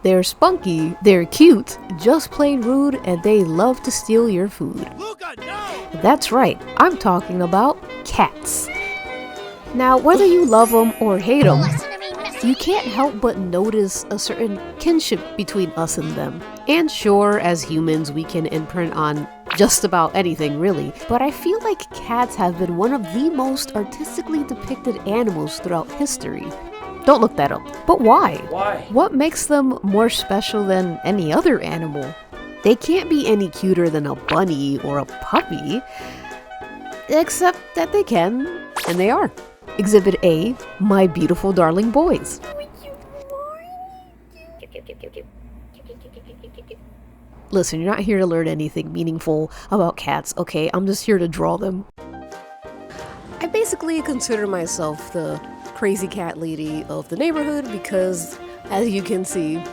They're spunky, they're cute, just plain rude, and they love to steal your food. Luca, no! That's right, I'm talking about cats. Now, whether you love them or hate them, you can't help but notice a certain kinship between us and them. And sure, as humans, we can imprint on just about anything, really. But I feel like cats have been one of the most artistically depicted animals throughout history. Don't look that up. But why? Why? What makes them more special than any other animal? They can't be any cuter than a bunny or a puppy. Except that they can, and they are. Exhibit A, my beautiful darling boys. Listen, you're not here to learn anything meaningful about cats, okay? I'm just here to draw them. I basically consider myself the crazy cat lady of the neighborhood because, as you can see,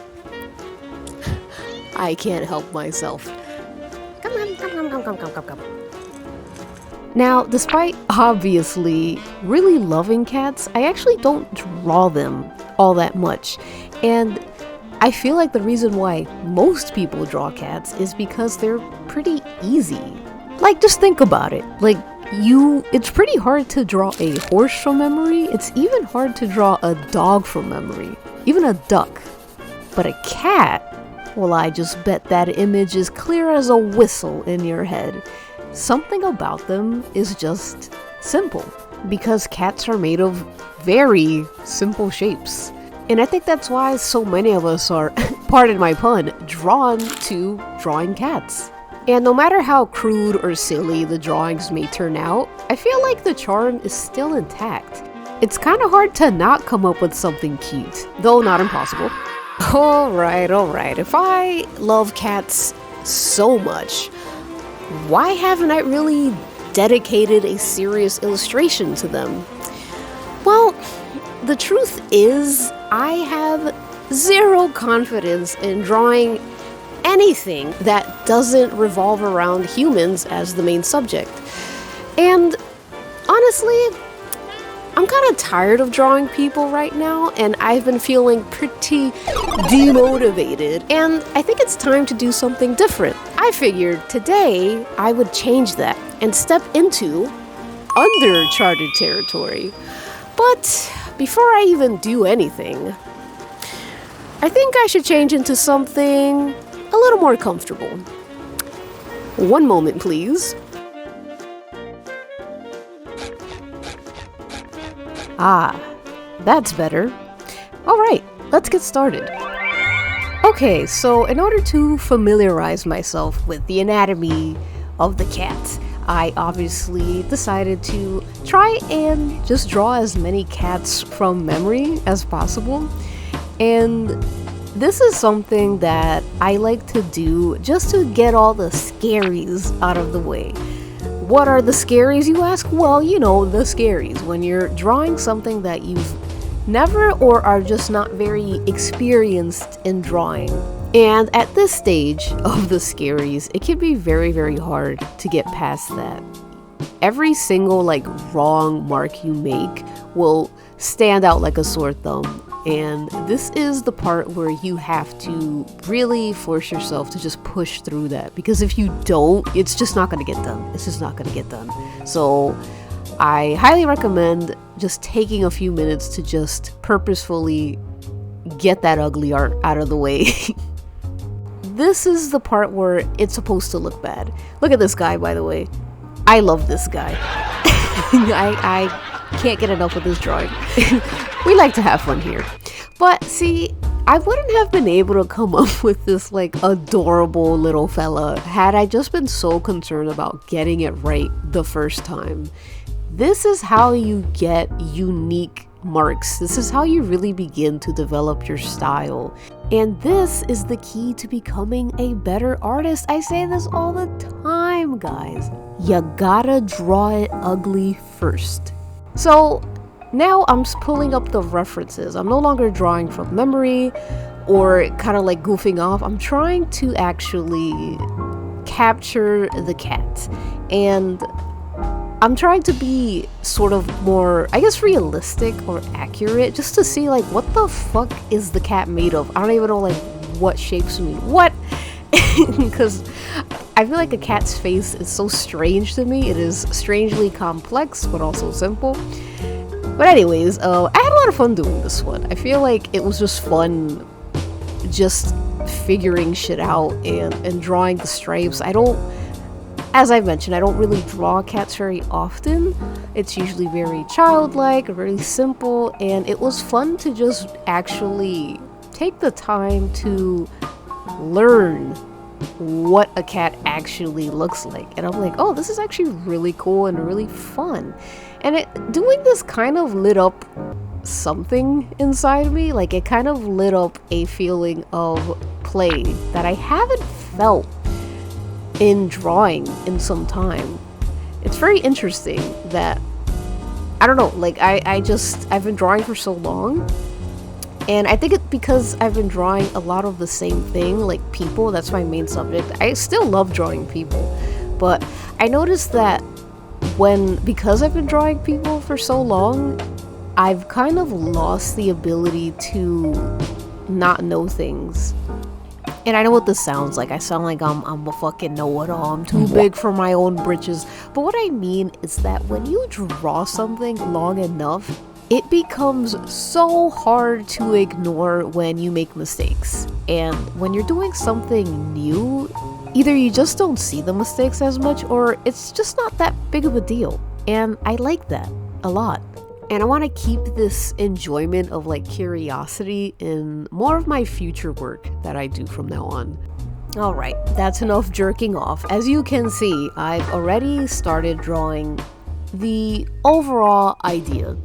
I can't help myself. Come. Now, despite obviously really loving cats, I actually don't draw them all that much. And I feel like the reason why most people draw cats is because they're pretty easy. Like, just think about it. Like, it's pretty hard to draw a horse from memory. It's even hard to draw a dog from memory, even a duck. But a cat, well, I just bet that image is clear as a whistle in your head. Something about them is just simple, because cats are made of very simple shapes. And I think that's why so many of us are, pardon my pun, drawn to drawing cats. And no matter how crude or silly the drawings may turn out, I feel like the charm is still intact. It's kind of hard to not come up with something cute, though not impossible. Alright, if I love cats so much, why haven't I really dedicated a serious illustration to them? Well, the truth is, I have zero confidence in drawing anything that doesn't revolve around humans as the main subject. And honestly, I'm kind of tired of drawing people right now, and I've been feeling pretty demotivated, and I think it's time to do something different. I figured today I would change that and step into uncharted territory. But before I even do anything, I think I should change into something a little more comfortable. One moment, please. Ah, that's better. Alright, let's get started. Okay, so in order to familiarize myself with the anatomy of the cat, I obviously decided to try and just draw as many cats from memory as possible. And this is something that I like to do just to get all the scaries out of the way. What are the scaries, you ask? Well, you know, the scaries. When you're drawing something that you've never or are just not very experienced in drawing. And at this stage of the scaries, it can be very, very hard to get past that. Every single wrong mark you make will stand out like a sore thumb. And this is the part where you have to really force yourself to just push through that. Because if you don't, it's just not going to get done. It's just not going to get done. So I highly recommend just taking a few minutes to just purposefully get that ugly art out of the way. This is the part where it's supposed to look bad. Look at this guy, by the way. I love this guy. I can't get enough of this drawing. We like to have fun here. But see, I wouldn't have been able to come up with this adorable little fella had I just been so concerned about getting it right the first time. This is how you get unique marks. This is how you really begin to develop your style. And this is the key to becoming a better artist. I say this all the time, guys. You gotta draw it ugly first. So now I'm pulling up the references. I'm no longer drawing from memory or kind of goofing off. I'm trying to actually capture the cat. And I'm trying to be sort of more, I guess, realistic or accurate, just to see what the fuck is the cat made of. I don't even know what shapes mean what, because I feel like a cat's face is so strange to me. It is strangely complex, but also simple. But anyways, I had a lot of fun doing this one. I feel like it was just fun just figuring shit out and drawing the stripes. As I mentioned, I don't really draw cats very often. It's usually very childlike, very simple, and it was fun to just actually take the time to learn what a cat actually looks like. And I'm like, oh, this is actually really cool and really fun. And doing this kind of lit up something inside me. Like, it kind of lit up a feeling of play that I haven't felt in drawing in some time. It's very interesting that, I don't know, like I've been drawing for so long, and I think it's because I've been drawing a lot of the same thing, like people. That's my main subject. I still love drawing people, but I noticed that because I've been drawing people for so long, I've kind of lost the ability to not know things. And I know what this sounds like. I sound like I'm a fucking know-it-all. I'm too big for my own britches. But what I mean is that when you draw something long enough, it becomes so hard to ignore when you make mistakes. And when you're doing something new, either you just don't see the mistakes as much, or it's just not that big of a deal. And I like that a lot. And I want to keep this enjoyment of like curiosity in more of my future work that I do from now on. Alright, that's enough jerking off. As you can see, I've already started drawing the overall idea.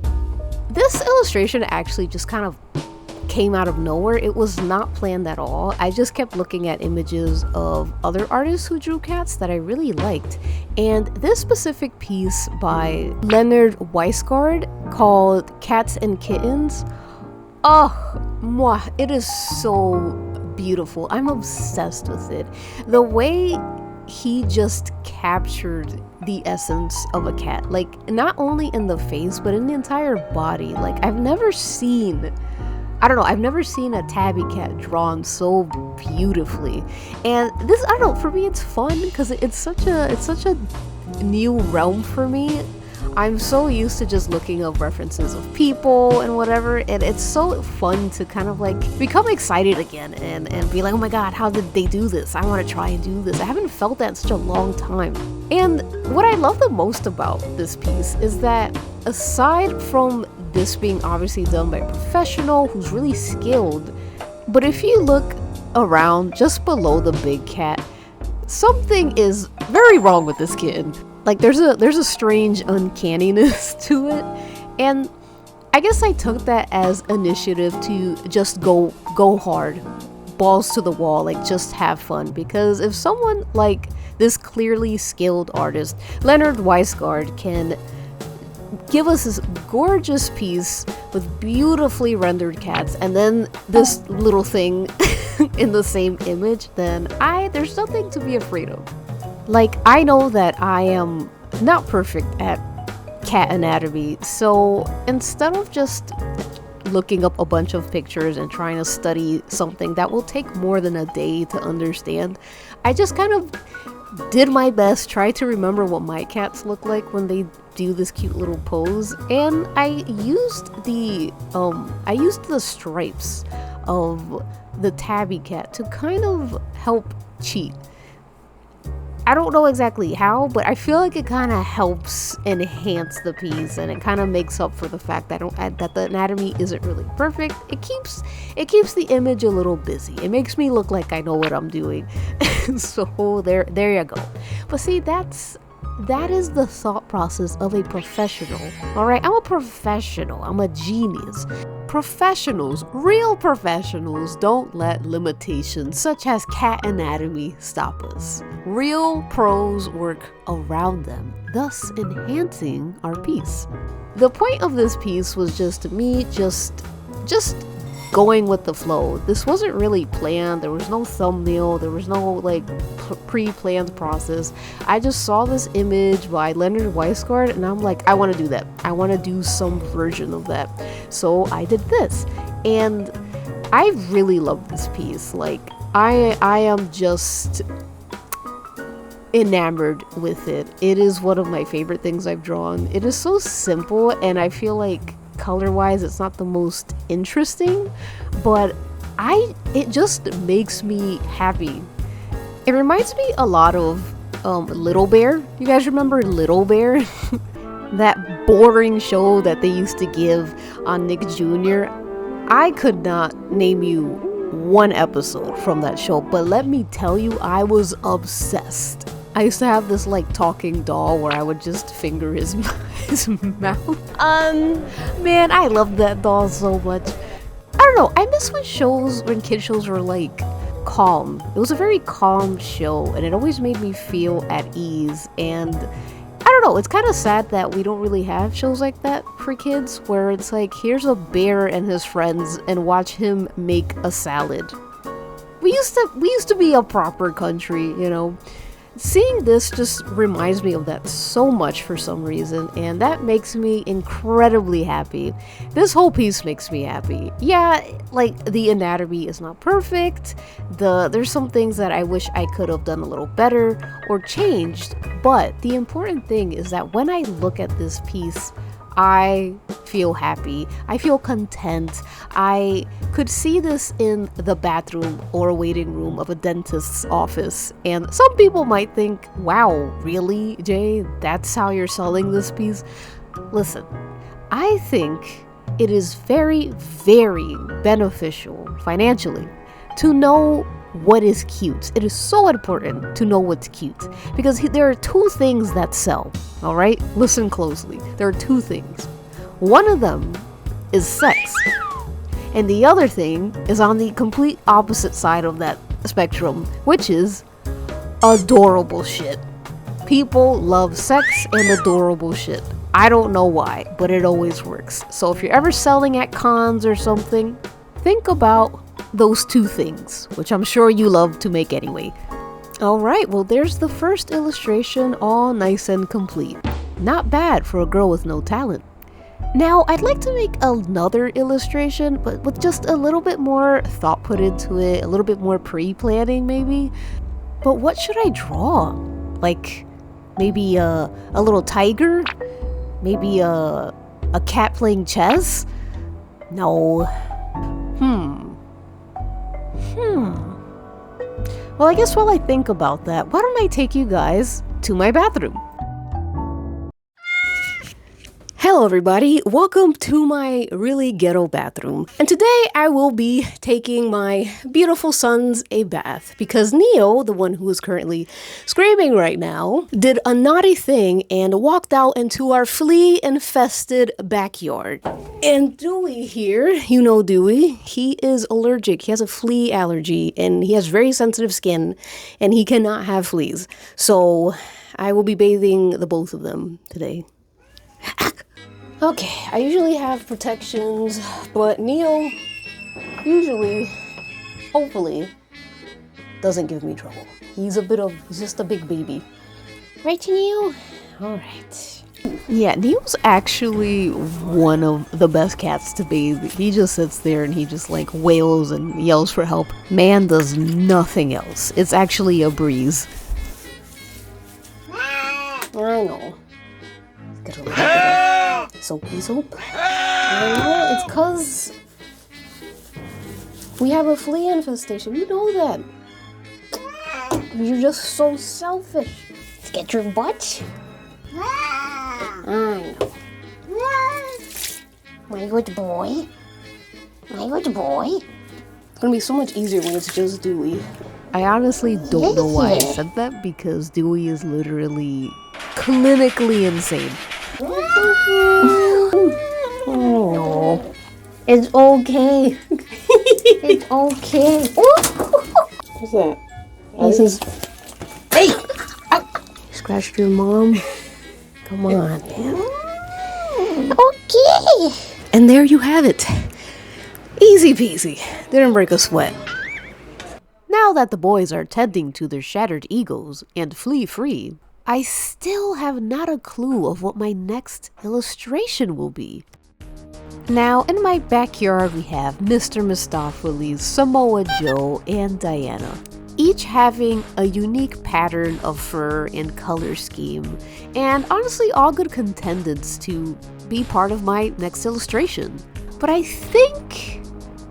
This illustration actually just kind of came out of nowhere. It was not planned at all. I just kept looking at images of other artists who drew cats that I really liked. And this specific piece by Leonard Weisgard called Cats and Kittens, it is so beautiful. I'm obsessed with it. The way he just captured the essence of a cat, like not only in the face but in the entire body. Like I've never seen a tabby cat drawn so beautifully. And this, I don't know, for me it's fun because it's such a new realm for me. I'm so used to just looking up references of people and whatever, and it's so fun to kind of like become excited again and be like, oh my god, how did they do this? I want to try and do this. I haven't felt that in such a long time. And what I love the most about this piece is that aside from this being obviously done by a professional who's really skilled, but if you look around just below the big cat, something is very wrong with this kitten. Like there's a strange uncanniness to it, and I guess I took that as initiative to just go hard, balls to the wall, like just have fun. Because if someone like this clearly skilled artist, Leonard Weisgard, can give us this gorgeous piece with beautifully rendered cats and then this little thing in the same image, then there's nothing to be afraid of. Like, I know that I am not perfect at cat anatomy, so instead of just looking up a bunch of pictures and trying to study something that will take more than a day to understand, I just kind of did my best, tried to remember what my cats look like when they do this cute little pose, and I used the stripes of the tabby cat to kind of help cheat. I don't know exactly how, but I feel like it kind of helps enhance the piece, and it kind of makes up for the fact that that the anatomy isn't really perfect. It keeps the image a little busy. It makes me look like I know what I'm doing. So there you go. But see, that is the thought process of a professional. All right, I'm a professional. I'm a genius. Professionals, real professionals, don't let limitations such as cat anatomy stop us. Real pros work around them, thus enhancing our piece. The point of this piece was just me just going with the flow. This wasn't really planned. There was no thumbnail. There was no like pre-planned process. I just saw this image by Leonard Weisgard and I'm like, I want to do that. I want to do some version of that. So I did this. And I really love this piece. Like, I am just enamored with it. It is one of my favorite things I've drawn. It is so simple, and I feel like color-wise it's not the most interesting, but it just makes me happy. It reminds me a lot of Little Bear. You guys remember Little Bear? That boring show that they used to give on Nick Jr. I could not name you one episode from that show, but let me tell you, I was obsessed. I used to have this like talking doll where I would just finger his mouth. Man, I loved that doll so much. I don't know, I miss when kid shows were like calm. It was a very calm show, and it always made me feel at ease. And I don't know, it's kind of sad that we don't really have shows like that for kids, where it's like, here's a bear and his friends, and watch him make a salad. We used to be a proper country, you know. Seeing this just reminds me of that so much for some reason, and that makes me incredibly happy. This whole piece makes me happy. Yeah, like, the anatomy is not perfect. There's some things that I wish I could have done a little better or changed, but the important thing is that when I look at this piece, I feel happy. I feel content. I could see this in the bathroom or waiting room of a dentist's office. And some people might think, wow, really, Jay? That's how you're selling this piece? Listen, I think it is very, very beneficial financially to know what is cute. It is so important to know what's cute, because there are two things that sell. All right, listen closely. There are two things. One of them is sex, and the other thing is on the complete opposite side of that spectrum, which is adorable shit. People love sex and adorable shit. I don't know why, but it always works. So if you're ever selling at cons or something, think about those two things, which I'm sure you love to make anyway. Alright, well, there's the first illustration, all nice and complete. Not bad for a girl with no talent. Now, I'd like to make another illustration, but with just a little bit more thought put into it, a little bit more pre-planning maybe. But what should I draw? Like, maybe a little tiger? Maybe a cat playing chess? No. Well, I guess while I think about that, why don't I take you guys to my bathroom? Hello everybody, welcome to my really ghetto bathroom. And today I will be taking my beautiful sons a bath because Neo, the one who is currently screaming right now, did a naughty thing and walked out into our flea-infested backyard. And Dewey here, you know Dewey, he is allergic. He has a flea allergy and he has very sensitive skin and he cannot have fleas. So I will be bathing the both of them today. Okay, I usually have protections, but Neo usually, hopefully, doesn't give me trouble. He's just a big baby. Right, Neo? Alright. Yeah, Neo's actually one of the best cats to bathe. He just sits there and he just like wails and yells for help. Man does nothing else. It's actually a breeze. I know. Get a little bit of soapy soap. I know, it's cause we have a flea infestation. You know that. You're just so selfish. Let's get your butt. I know. My good boy. My good boy. It's gonna be so much easier when it's just Dewey. I honestly don't know why I said that, because Dewey is literally clinically insane. Oh, it's okay. It's okay. What's that? This is. Hey! You scratched your mom? Come on, man. Okay. And there you have it. Easy peasy. Didn't break a sweat. Now that the boys are tending to their shattered egos and flea free, I still have not a clue of what my next illustration will be. Now, in my backyard, we have Mr. Mistopheles, Samoa Joe, and Diana, each having a unique pattern of fur and color scheme, and honestly all good contenders to be part of my next illustration. But I think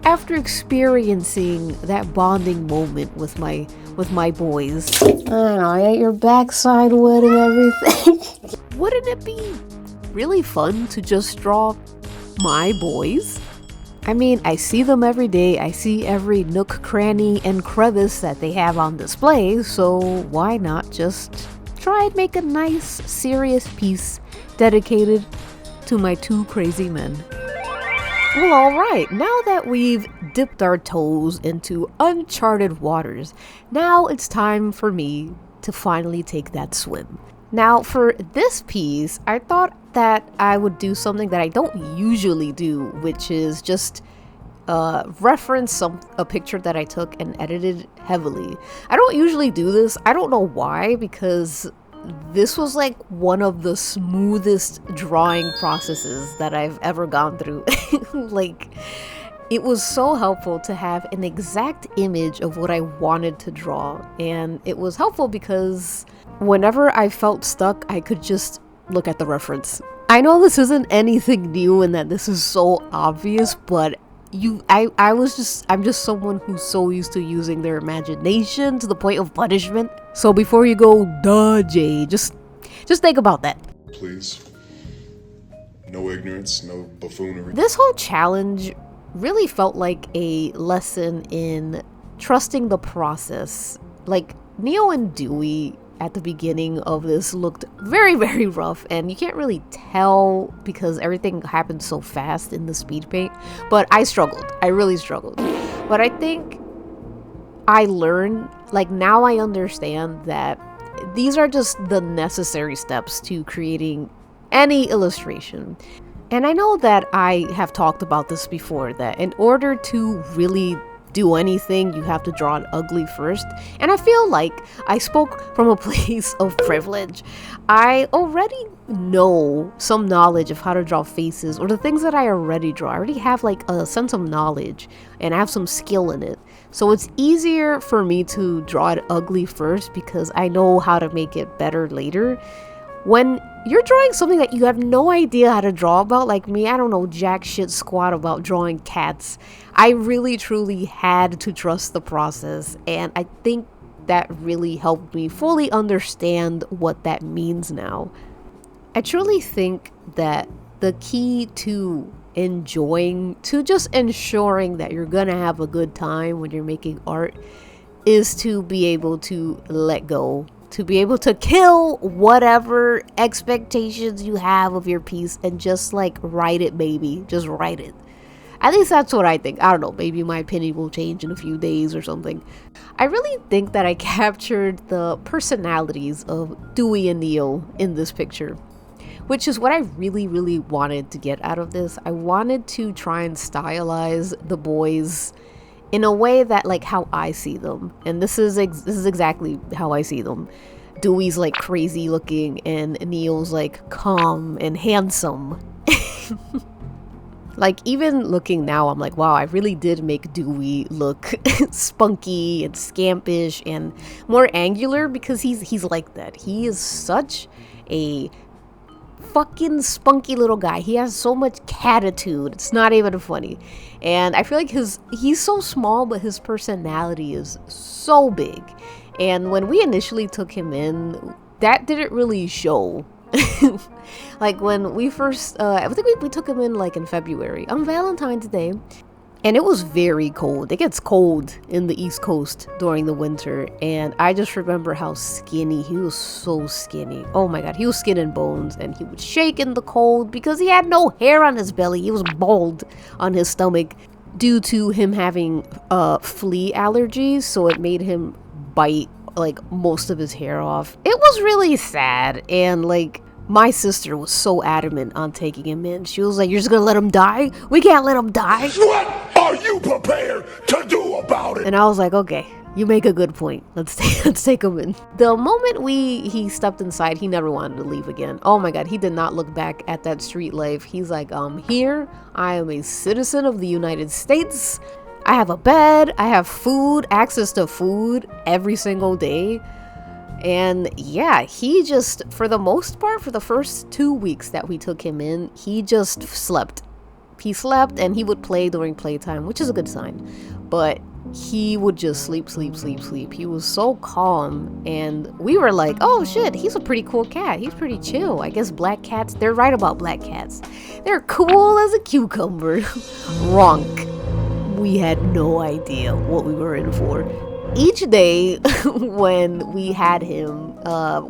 after experiencing that bonding moment with my boys, I don't know, I ate your backside wet and everything. Wouldn't it be really fun to just draw my boys? I mean, I see them every day. I see every nook, cranny, and crevice that they have on display, so why not just try and make a nice, serious piece dedicated to my two crazy men? Well, alright, now that we've dipped our toes into uncharted waters, now it's time for me to finally take that swim. Now, for this piece, I thought that I would do something that I don't usually do, which is just reference a picture that I took and edited heavily. I don't usually do this. I don't know why, because this was like one of the smoothest drawing processes that I've ever gone through. Like, it was so helpful to have an exact image of what I wanted to draw, and it was helpful because whenever I felt stuck, I could just look at the reference. I know this isn't anything new and that this is so obvious, but I'm just someone who's so used to using their imagination to the point of punishment. So before you go, duh, Jay, just think about that. Please. No ignorance, no buffoonery. This whole challenge really felt like a lesson in trusting the process. Like, Neo and Dewey at the beginning of this looked very, very rough, and you can't really tell because everything happened so fast in the speed paint, but I struggled. I really struggled. But I think I learned, like, now I understand that these are just the necessary steps to creating any illustration. And I know that I have talked about this before, that in order to really do anything, you have to draw it ugly first. And I feel like I spoke from a place of privilege. I already know some knowledge of how to draw faces, or the things that I already draw. I already have like a sense of knowledge and I have some skill in it. So it's easier for me to draw it ugly first because I know how to make it better later. When you're drawing something that you have no idea how to draw about, like me, I don't know jack shit squat about drawing cats. I really truly had to trust the process, and I think that really helped me fully understand what that means now. I truly think that the key to just ensuring that you're gonna have a good time when you're making art is to be able to let go, to be able to kill whatever expectations you have of your piece and just like write it, baby. Just write it. At least that's what I think. I don't know, maybe my opinion will change in a few days or something. I really think that I captured the personalities of Dewey and Neo in this picture, which is what I really, really wanted to get out of this. I wanted to try and stylize the boys in a way that, like, how I see them. And this is exactly how I see them. Dewey's like crazy looking and Neo's like calm and handsome. Like, even looking now, I'm like, wow, I really did make Dewey look spunky and scampish and more angular because he's like that. He is such a fucking spunky little guy. He has so much catitude. It's not even funny. And I feel like he's so small, but his personality is so big. And when we initially took him in, that didn't really show. Like, when we first I think we took him in like in February on Valentine's Day, and it was very cold. It gets cold in the East Coast during the winter, and I just remember how skinny he was. So skinny. Oh my god, he was skin and bones, and he would shake in the cold because he had no hair on his belly. He was bald on his stomach due to him having flea allergies, so it made him bite like most of his hair off. It was really sad, and like, my sister was so adamant on taking him in. She was like, you're just gonna let him die? We can't let him die. What are you prepared to do about it? And I was like, okay, You make a good point. Let's take him in. The moment he stepped inside, he never wanted to leave again. Oh my god, he did not look back at that street life. He's like, here, I am a citizen of the United States. I have a bed, I have food, access to food every single day. And yeah, he just, for the most part, for the first 2 weeks that we took him in, he just slept. He slept and he would play during playtime, which is a good sign. But he would just sleep. He was so calm, and we were like, oh shit, he's a pretty cool cat. He's pretty chill. I guess black cats, they're right about black cats. They're cool as a cucumber. Wrong. We had no idea what we were in for. Each day when we had him,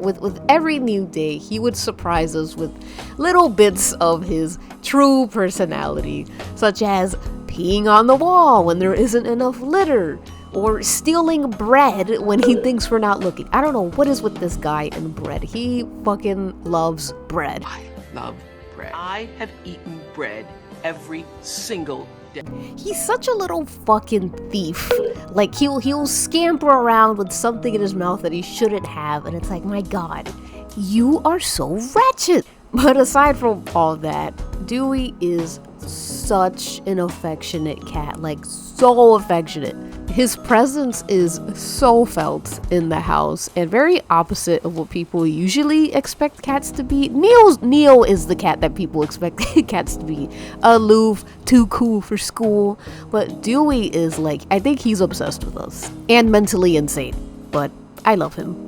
with every new day, he would surprise us with little bits of his true personality, such as peeing on the wall when there isn't enough litter, or stealing bread when he thinks we're not looking. I don't know what is with this guy and bread. He fucking loves bread. I love bread. I have eaten bread every single day. He's such a little fucking thief. Like he'll scamper around with something in his mouth that he shouldn't have, and it's like, my god, you are so wretched. But aside from all that, Dewey is such an affectionate cat, like so affectionate. His presence is so felt in the house, and very opposite of what people usually expect cats to be. Neo is the cat that people expect cats to be. Aloof, too cool for school. But Dewey is like, I think he's obsessed with us. And mentally insane. But I love him.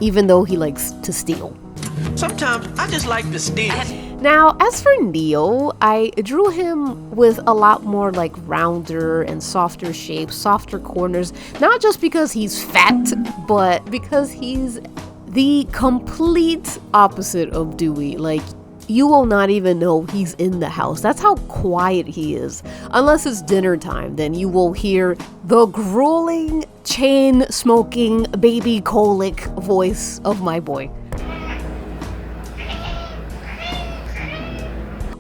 Even though he likes to steal. Sometimes I just like to steal. Now, as for Neo, I drew him with a lot more like rounder and softer shapes, softer corners, not just because he's fat, but because he's the complete opposite of Dewey. Like, you will not even know he's in the house. That's how quiet he is. Unless it's dinner time, then you will hear the grueling, chain-smoking, baby colic voice of my boy.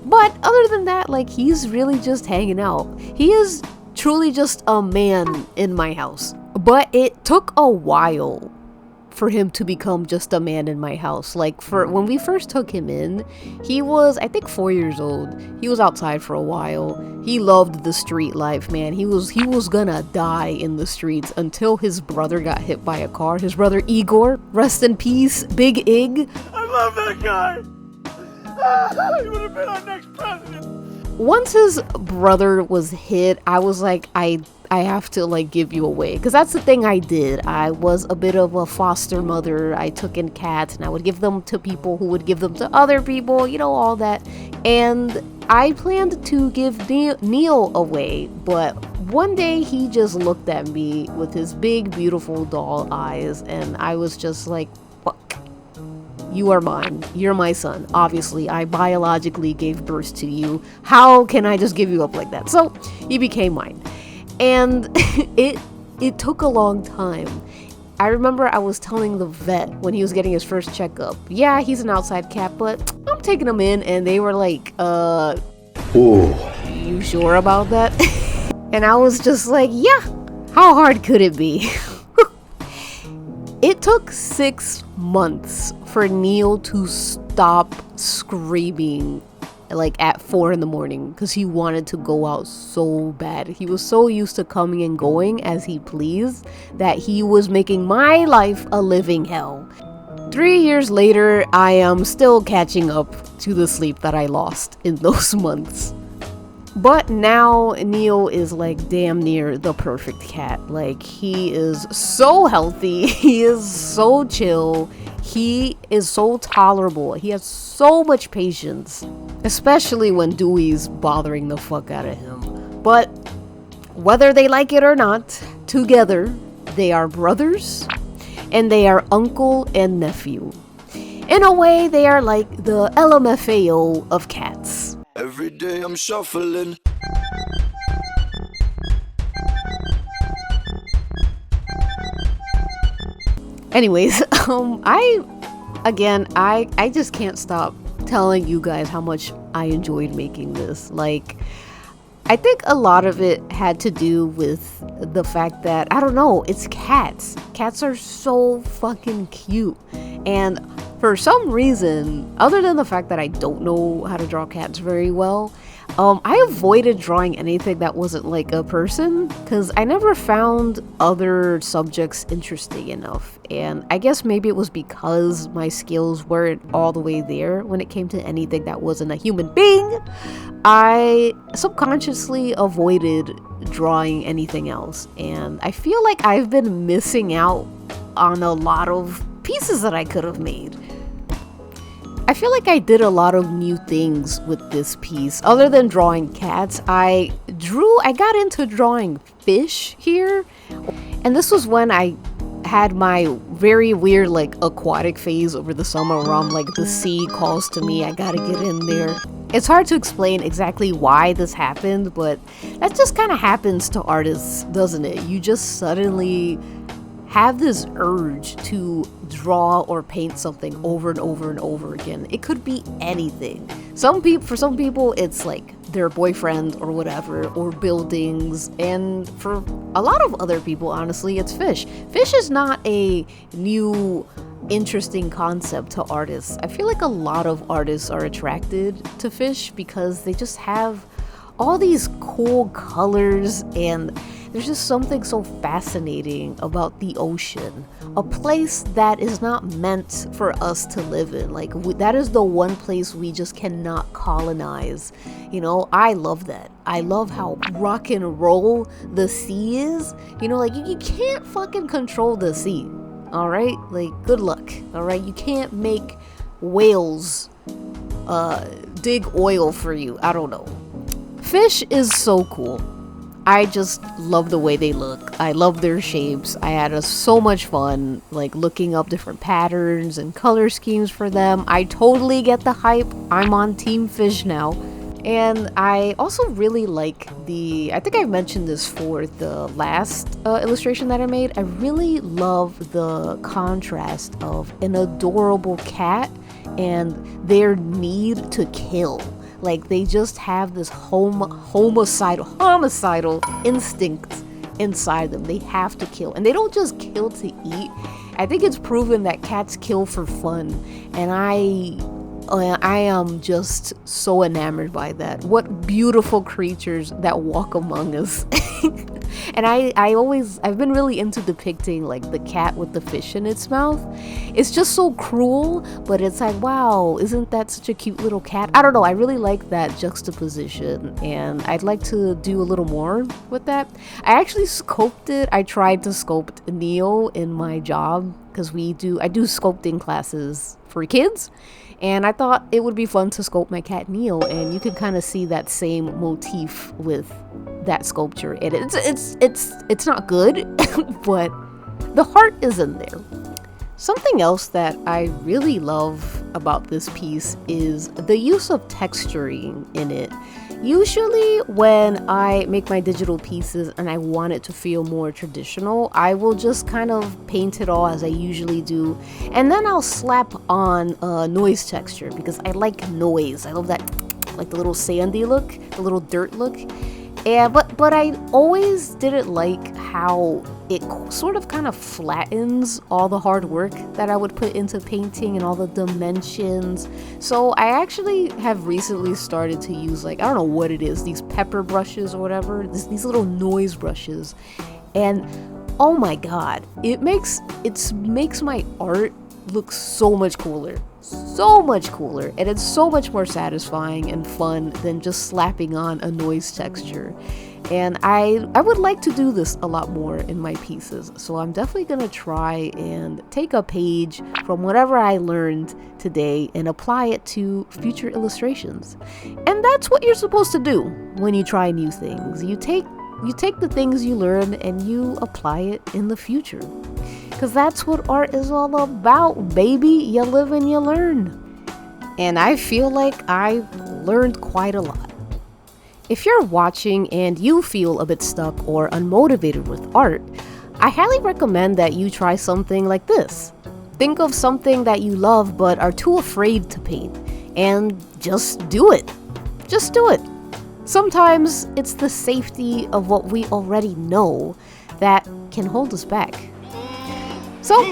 But other than that, like, he's really just hanging out. He is truly just a man in my house. But it took a while for him to become just a man in my house. Like, for when we first took him in, he was, I think, 4 years old. He was outside for a while. He loved the street life, man. He was gonna die in the streets until his brother got hit by a car. His brother Igor, rest in peace, Big Ig. I love that guy. He would have been our next president. Once his brother was hit, I was like, I have to like give you away, because that's the thing I did. I was a bit of a foster mother. I took in cats and I would give them to people who would give them to other people, you know, all that. And I planned to give Neil away, but one day he just looked at me with his big, beautiful doll eyes, and I was just like, fuck. You are mine. You're my son. Obviously, I biologically gave birth to you. How can I just give you up like that? So, he became mine. And it took a long time. I remember I was telling the vet when he was getting his first checkup, yeah, he's an outside cat, but I'm taking him in. And they were like, Ooh. You sure about that? And I was just like, yeah, how hard could it be? It took 6 months for Neil to stop screaming like at 4 in the morning because he wanted to go out so bad. He was so used to coming and going as he pleased that he was making my life a living hell. 3 years later, I am still catching up to the sleep that I lost in those months. But now Neil is like damn near the perfect cat. Like, he is so healthy, he is so chill, he is so tolerable, he has so much patience, especially when Dewey's bothering the fuck out of him. But whether they like it or not, together they are brothers and they are uncle and nephew. In a way, they are like the LMFAO of cats. Every day I'm shuffling. Anyways, I just can't stop telling you guys how much I enjoyed making this. Like, I think a lot of it had to do with the fact that, I don't know, it's cats. Cats are so fucking cute. And for some reason, other than the fact that I don't know how to draw cats very well, I avoided drawing anything that wasn't like a person because I never found other subjects interesting enough. And I guess maybe it was because my skills weren't all the way there when it came to anything that wasn't a human being. I subconsciously avoided drawing anything else. And I feel like I've been missing out on a lot of pieces that I could have made. I feel like I did a lot of new things with this piece. Other than drawing cats, I got into drawing fish here. And this was when I had my very weird like aquatic phase over the summer where I'm like, the sea calls to me, I gotta get in there. It's hard to explain exactly why this happened, but that just kind of happens to artists, doesn't it? You just suddenly have this urge to draw or paint something over and over and over again. It could be anything. For some people, it's like their boyfriend or whatever, or buildings, and for a lot of other people, honestly, it's fish. Fish is not a new, interesting concept to artists. I feel like a lot of artists are attracted to fish because they just have all these cool colors, and there's just something so fascinating about the ocean, a place that is not meant for us to live in. Like, that is the one place we just cannot colonize. You know, I love that. I love how rock and roll the sea is. You know, like, you can't fucking control the sea, all right? Like, good luck, all right? You can't make whales dig oil for you. I don't know. Fish is so cool. I just love the way they look. I love their shapes. I had so much fun like looking up different patterns and color schemes for them. I totally get the hype. I'm on Team Fish now. And I also really like I think I mentioned this for the last illustration that I made. I really love the contrast of an adorable cat and their need to kill. Like, they just have this homicidal instinct inside them. They have to kill. And they don't just kill to eat. I think it's proven that cats kill for fun. And I am just so enamored by that. What beautiful creatures that walk among us. And I've been really into depicting like the cat with the fish in its mouth. It's just so cruel, but it's like, wow, isn't that such a cute little cat? I don't know, I really like that juxtaposition, and I'd like to do a little more with that. I actually I tried to sculpt Neo in my job, because I do sculpting classes for kids. And I thought it would be fun to sculpt my cat Neo, and you can kind of see that same motif with that sculpture. And it's not good, but the heart is in there. Something else that I really love about this piece is the use of texturing in it. Usually when I make my digital pieces and I want it to feel more traditional, I will just kind of paint it all as I usually do, and then I'll slap on a noise texture because I like noise. I love that, like the little sandy look, the little dirt look. Yeah, but I always didn't like how it sort of kind of flattens all the hard work that I would put into painting and all the dimensions. So I actually have recently started to use, like, I don't know what it is, these pepper brushes or whatever, these little noise brushes. And oh my god, it makes my art look so much cooler. So much cooler, and it's so much more satisfying and fun than just slapping on a noise texture. And I would like to do this a lot more in my pieces, so I'm definitely gonna try and take a page from whatever I learned today and apply it to future illustrations. And that's what you're supposed to do when you try new things. You take the things you learn and you apply it in the future. Because that's what art is all about, baby. You live and you learn. And I feel like I learned quite a lot. If you're watching and you feel a bit stuck or unmotivated with art, I highly recommend that you try something like this. Think of something that you love but are too afraid to paint, and just do it. Just do it. Sometimes it's the safety of what we already know that can hold us back. So,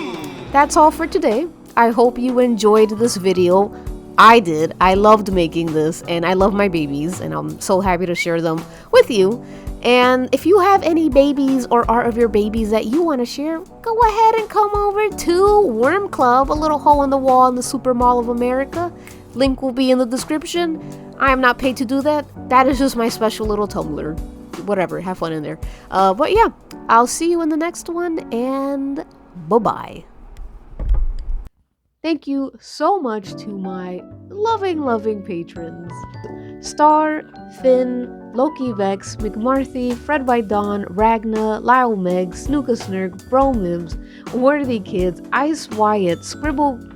that's all for today. I hope you enjoyed this video. I did. I loved making this, and I love my babies, and I'm so happy to share them with you. And if you have any babies or art of your babies that you want to share, go ahead and come over to Worm Club, a little hole in the wall in the Super Mall of America. Link will be in the description. I am not paid to do that. That is just my special little Tumblr. Whatever, have fun in there. But yeah, I'll see you in the next one, and bye-bye. Thank you so much to my loving patrons. Star, Finn, Loki Vex, McMarthy, Fred by Dawn, Ragna, Lyle Meg, Snooka Snurk, Bro Mims, Worthy Kids, Ice Wyatt, Scribs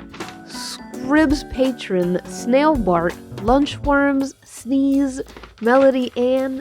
Patron, Snail Bart, Lunchworms, Sneeze, Melody Ann,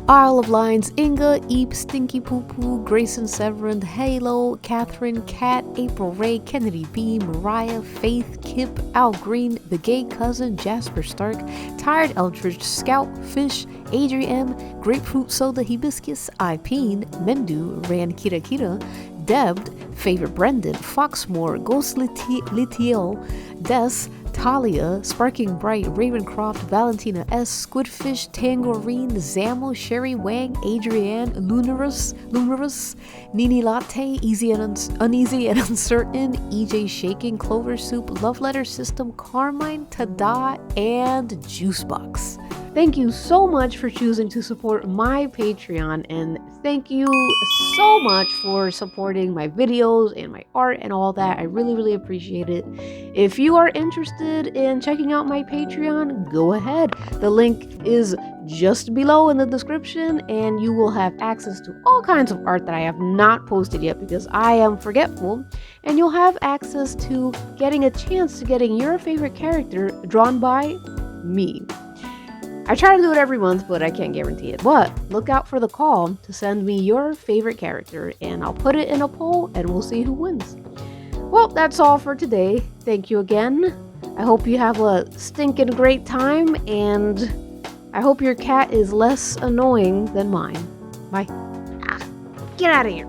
Isle of Lions, Inga, Eep, Stinky Poo Poo, Grayson Severin, Halo, Catherine, Cat, April Ray, Kennedy B, Mariah, Faith, Kip, Al Green, The Gay Cousin, Jasper Stark, Tired Eldridge, Scout, Fish, Adrian M, Grapefruit Soda, Hibiscus, Ipeen, Mendu, Ran Kira Kira, Debbed, Favorite Brendan, Foxmore, Ghost Litiel, Des, Talia, Sparking Bright, Ravencroft, Valentina S, Squidfish, Tangerine, Zamo, Sherry Wang, Adrienne, Lunerous, Nini Latte, Easy and Uneasy and Uncertain, EJ Shaking, Clover Soup, Love Letter System, Carmine, Tada, and Juicebox. Thank you so much for choosing to support my Patreon, and thank you so much for supporting my videos and my art and all that. I really appreciate it. If you are interested in checking out my Patreon, go ahead. The link is just below in the description, and you will have access to all kinds of art that I have not posted yet because I am forgetful, and you'll have access to getting a chance to getting your favorite character drawn by me. I try to do it every month, but I can't guarantee it. But look out for the call to send me your favorite character, and I'll put it in a poll, and we'll see who wins. Well, that's all for today. Thank you again. I hope you have a stinking great time, and I hope your cat is less annoying than mine. Bye. Get out of here.